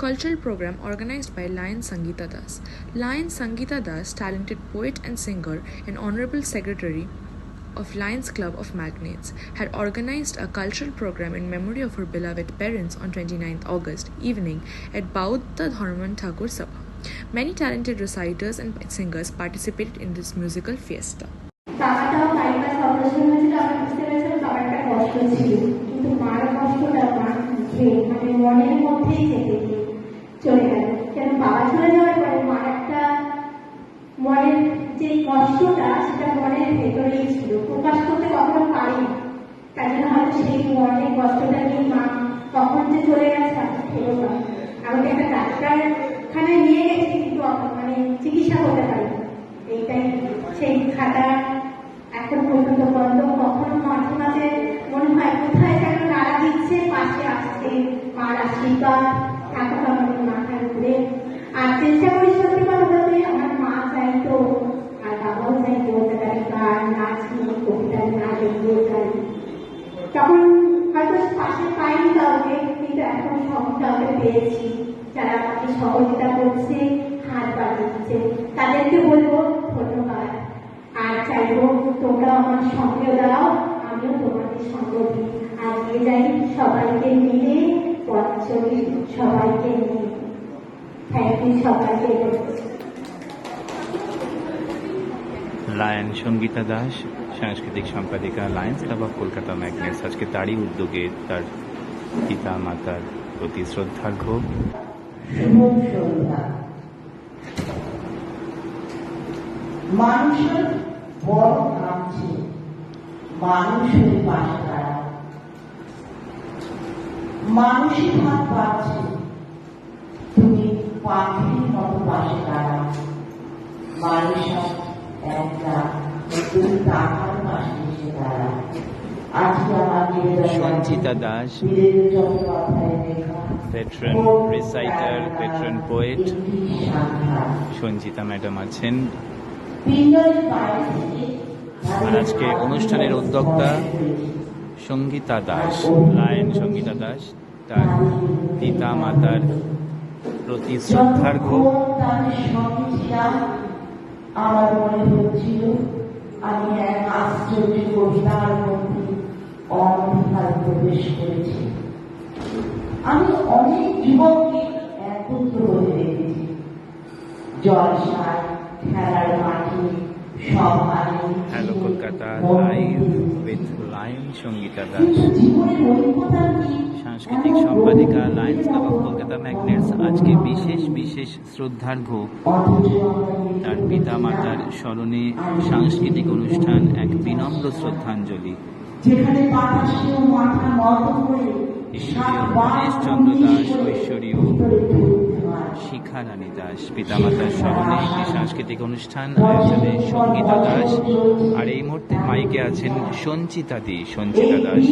cultural program organized by Lion Sangeeta Das. Lion Sangeeta Das, talented poet and singer and honorable secretary of Lions Club of Magnates, had organized a cultural program in memory of her beloved parents on 29th August evening at Bauddha Dharman Thakur Sabha. Many talented reciters and singers participated in this musical fiesta. যে কষ্টটা সেটা মনের ভেতরেই ছিল, প্রকাশ করতে কখনো পারিনি। তাই জন্য হয়তো সেই মনের কষ্টটা নিয়ে মা কখন যে চলে গেছে আমি খেলো না। আমাকে একটা ডাক্তারখানায় নিয়ে গেছে, কিন্তু মানে চিকিৎসা করতে পারিনি। এইটাই সেই খাতা এখন পর্যন্ত বন্ধ। কখনো মাঝে মাঝে মনে হয় কোথায় যেন নাড়া দিচ্ছে, পাশে আসছে মার আশীর্বাদ ঠাকুর আমাদের মাথার উপরে। আর চেষ্টা করি সত্যি কথা বলতে, আমার মা চাইতো আর বাবাও চাইতো তাদের গান নাচ কবিতা না দেখতে চাই। তখন হয়তো পাশে পাইনি কাউকে, কিন্তু এখন সব কাউকে পেয়েছি যারা আমাকে সহযোগিতা করছে, হাত বাড়িয়ে দিচ্ছে। তাদেরকে বলবো ধন্যবাদ। আর চাইবো তোমরা আমার সঙ্গে দাও, আমিও তোমাদের সঙ্গে দিই। আজকে যাই সবাইকে মিলে পথ চলি, সবাইকে নিয়ে। লায়ন সঙ্গীতা দাস, সাংস্কৃতিক সম্পাদিকা, Lions Club of Kolkata Magnets, আজকে তারই উদ্যোগে তার পিতা মাতার প্রতি শ্রদ্ধার্ঘ্য। মানুষের বড় কাছে মানুষের পাশে দাঁড়া, মানুষের হাত পাচ্ছে, তুমি পাখির মতো পাশে দাঁড়া। মানুষ একটা তুমি টাকার পাশে এসে দাঁড়া। আজকে আমার Sanchita Das, veteran reciter, veteran poet, Sanchita madam আছেন। আর আজকে অনুষ্ঠানের উদ্যোক্তা সঙ্গীতা দাস, লায়ন সঙ্গীতা দাস, তার পিতা মাতার প্রতি শ্রদ্ধার্ঘ্য। আমার মনে হচ্ছিল আমি এক আশ্চর্য কবিতার মধ্যে অনধিকার প্রবেশ করেছি। আমি অনেক যুবককে একত্র হয়ে দেখেছি, জলসায়, খেলার মাঠে, সভায়। Hello Kolkata live with Lion Sangeeta Das, সাংস্কৃতিক সম্পাদিকা, Lions Club of Kolkata Magnets. আজকে বিশেষ বিশেষ শ্রদ্ধার্ঘ্য তার পিতা মাতার স্মরণে সাংস্কৃতিক অনুষ্ঠান, এক বিনম্র শ্রদ্ধাঞ্জলি। গণেশ চন্দ্র দাস, ঐশ্বরীয় শিখা রানী দাস, পিতামাতার স্মরণে একটি সাংস্কৃতিক অনুষ্ঠান আয়োজনে সঙ্গীতা দাস। আর এই মুহূর্তে মাইকে আছেন সঞ্চিতা দাস।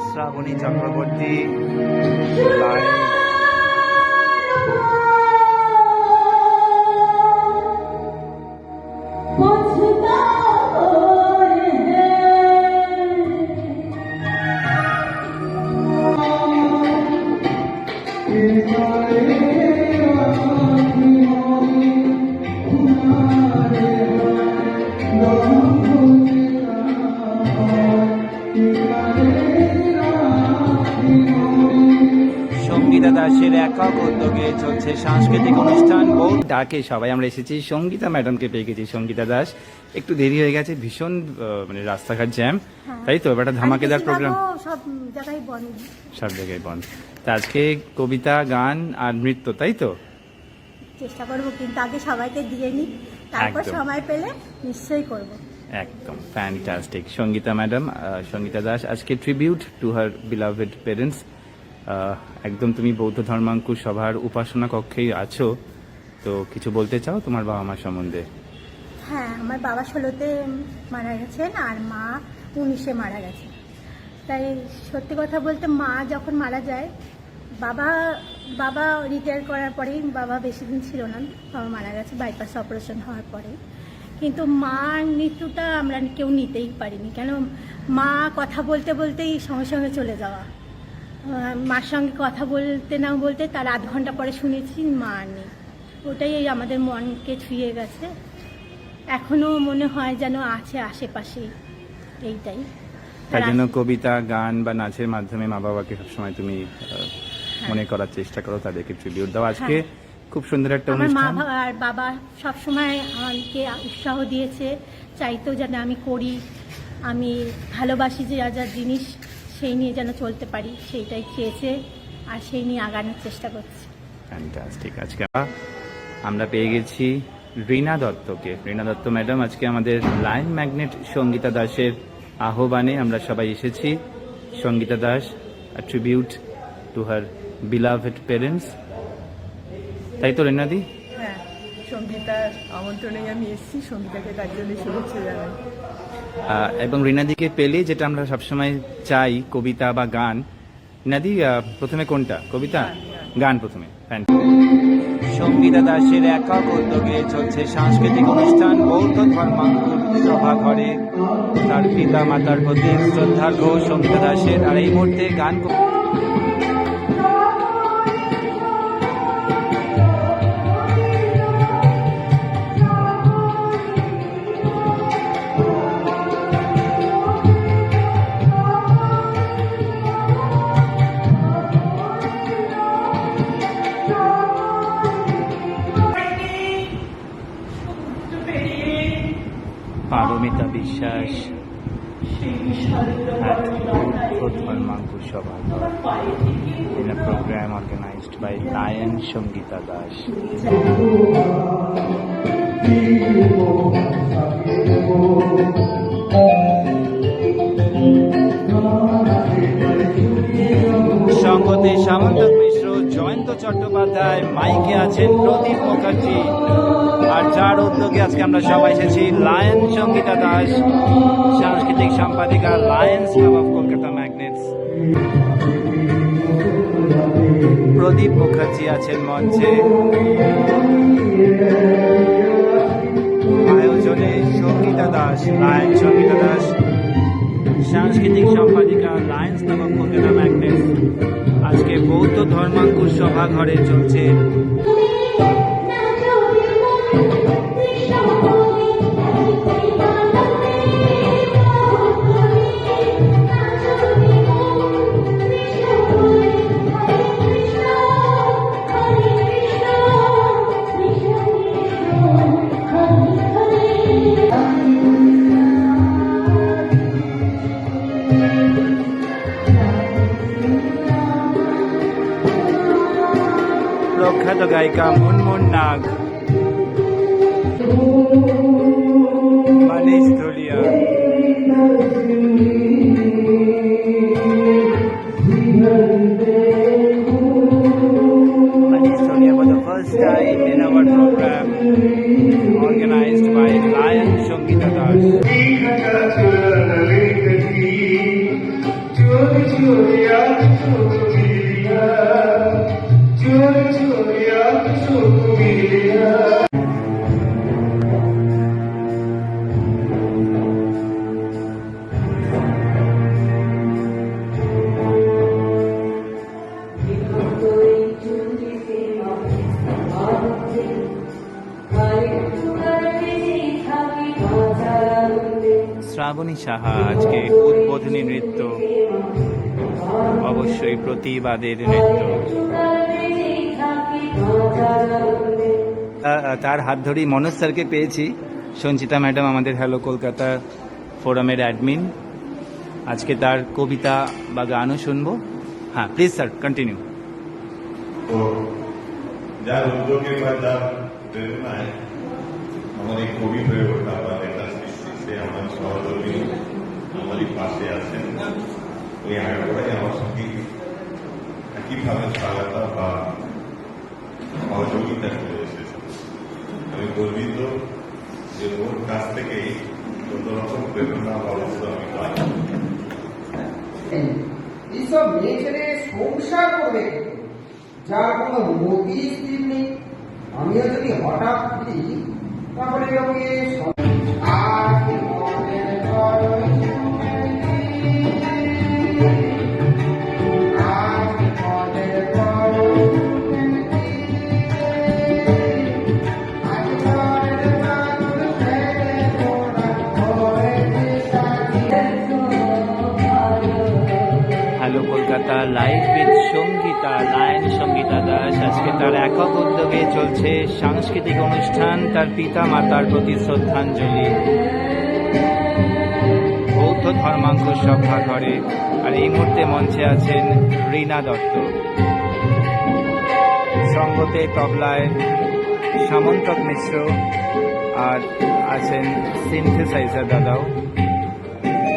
শ্রাবণী চক্রবর্তী, সঙ্গীতা দাসের একক উদ্যোগে চলছে সাংস্কৃতিক অনুষ্ঠান। বহু ডাকে সবাই আমরা এসেছি, সঙ্গীতা ম্যাডামকে পেয়ে গেছি। সঙ্গীতা দাস, একটু দেরি হয়ে গেছে, ভীষণ মানে রাস্তাঘাট জ্যাম, তাই তো? এবার ধামাকেদার প্রোগ্রাম, সব জায়গায় বন্ধ। তা আজকে কবিতা, গান আর নৃত্য, তাই তো? চেষ্টা করবো, কিন্তু আগে সবাইকে দিয়ে নিই, তারপর সময় পেলে নিশ্চয়ই করব। একদম ফ্যান্টাস্টিক। সঙ্গীতা ম্যাডাম, সঙ্গীতা দাস, আজকে tribute to her beloved parents. একদম তুমি বৌদ্ধ ধর্মাঙ্কুর সভার উপাসনা কক্ষেই আছো, তো কিছু বলতে চাও তোমার বাবা মা সম্বন্ধে? হ্যাঁ, আমার বাবা 16-তে মারা গেছেন আর মা 19-এ মারা গেছে। তাই সত্যি কথা বলতে, মা যখন মারা যায়, বাবা রিটায়ার করার পরেই, বাবা বেশি দিন ছিল না, বাবা মারা গেছে বাইপাস অপারেশন হওয়ার পরেই। কিন্তু মার মৃত্যুটা আমরা কেউ নিতেই পারিনি, কেন মা কথা বলতে বলতেই সঙ্গে সঙ্গে চলে যাওয়া। মার সঙ্গে কথা বলতে না বলতে তার আধ ঘন্টা পরে শুনেছি মা আর নেই। ওটাই আমাদের মনকে ছুঁয়ে গেছে, এখনও মনে হয় যেন আছে আশেপাশে, এইটাই। তাই জন্য কবিতা, গান বা নাচের মাধ্যমে মা বাবাকে সবসময় তুমি মনে করার চেষ্টা করো, তাদেরকে ট্রিবিউট দাও। আজকে খুব সুন্দর একটা আমার মা অনুষ্ঠান। আর বাবা সবসময় আমাকে উৎসাহ দিয়েছে, চাইতো যেন আমি করি, আমি ভালোবাসি যে যা যা জিনিস সেই নিয়ে যেন চলতে পারি, সেইটাই চেয়েছে আর সেই নিয়ে আগানোর চেষ্টা করছি। ফ্যান্টাস্টিক। আজকে আমরা পেয়ে গেছি রীনা দত্তকে। রীনা দত্ত ম্যাডাম আজকে আমাদের লায়ন ম্যাগনেট সঙ্গীতা দাসের আহ্বানে আমরা সবাই এসেছি। Sangeeta Das, a tribute to her beloved parents, তাই তো রীনাদি? হ্যাঁ, সঙ্গীতার আমন্ত্রণে আমি এসেছি, সঙ্গীতাকে তার জন্য শুভেচ্ছা জানাই। এবং রীনাদিকে পেলে যেটা আমরা সবসময় চাই, কবিতা বা গান। রীনাদি, প্রথমে কোনটা? কবিতা? গান প্রথমে। সঙ্গীতা দাসের একক উদ্যোগে চলছে সাংস্কৃতিক অনুষ্ঠান বৌদ্ধ ধর্মাঙ্কুর সভাঘরে। তার পিতা মাতার প্রতি শ্রদ্ধার্ঘ সঙ্গীতা দাসের। আর এই মুহূর্তে গান পারমিতা বিশ্বাস at Buddha Dharmankur Sabhaghar in a program organized by Lion Sangita Das. সঙ্গতে সামন্তক মিশ্র, জয়ন্ত চট্টোপাধ্যায়, মাইকে আছেন প্রদীপ মুখার্জি। আর যার উদ্যোগে আজকে আমরা সবাই এসেছি, লায়ন সঙ্গীতা দাস, সাংস্কৃতিক সম্পাদিকা, Lions Club of Kolkata Magnets. Pradip Mukherjee আছেন মঞ্চে। আয়োজনে সঙ্গীতা দাস, লায়ন সঙ্গীতা দাস, সাংস্কৃতিক সম্পাদিকা, Lions Club of Kolkata Magnets. আজকে বৌদ্ধ ধর্মাঙ্কুর সভাঘরে চলছে প্রখ্যাত গায়িকা মুনমুন নাগ, Manish Dhulia, Manish Dhulia for the first time in our program organized by Lion Sangita Das. Shrabani Saha আজকে উদ্বোধনী নৃত্য, অবশ্যই প্রতিবাদের নৃত্য। তার হাত ধরেই মনোজ স্যারকে পেয়েছি। সঞ্চিতা ম্যাডাম আমাদের হ্যালো কলকাতা ফোরামের অ্যাডমিন। আজকে তার কবিতা বা গানও শুনবো। হ্যাঁ, প্লিজ স্যার, কন্টিনিউ। যার উদ্যোগে বা যার প্রেরণায় আমার এই কবি হয়ে ওঠা বা নেতা সৃষ্টি, সে আমার সহযোগী, আমারই পাশে আছেন। ওই আগাগোড়াই আমার সঙ্গে একইভাবে সহায়তা বা সহযোগিতা করে এসেছে। আমি গর্বিত যে ওর কাছ থেকেই যত রকম প্রেরণা বা উৎস আমি পাই। এইসব মেয়ে ছেলে সংসার করবে, যার কোনো মতি স্থির নেই। আমিও যদি হঠাৎ ফিরি তাহলে ওকে Kolkata live with Sangeeta, lion Sangeeta Das. আজকে তার একক উদ্যোগে চলছে সাংস্কৃতিক অনুষ্ঠান, তার পিতা মাতার প্রতি শ্রদ্ধাঞ্জলি বৌদ্ধ ধর্মাঙ্কুর সভা ঘরে। আর এই মুহূর্তে মঞ্চে আছেন রীনা দত্ত, সঙ্গতে তবলায় সামন্তক মিশ্র, আর আছেন সিনথেসাইজার দাদাও।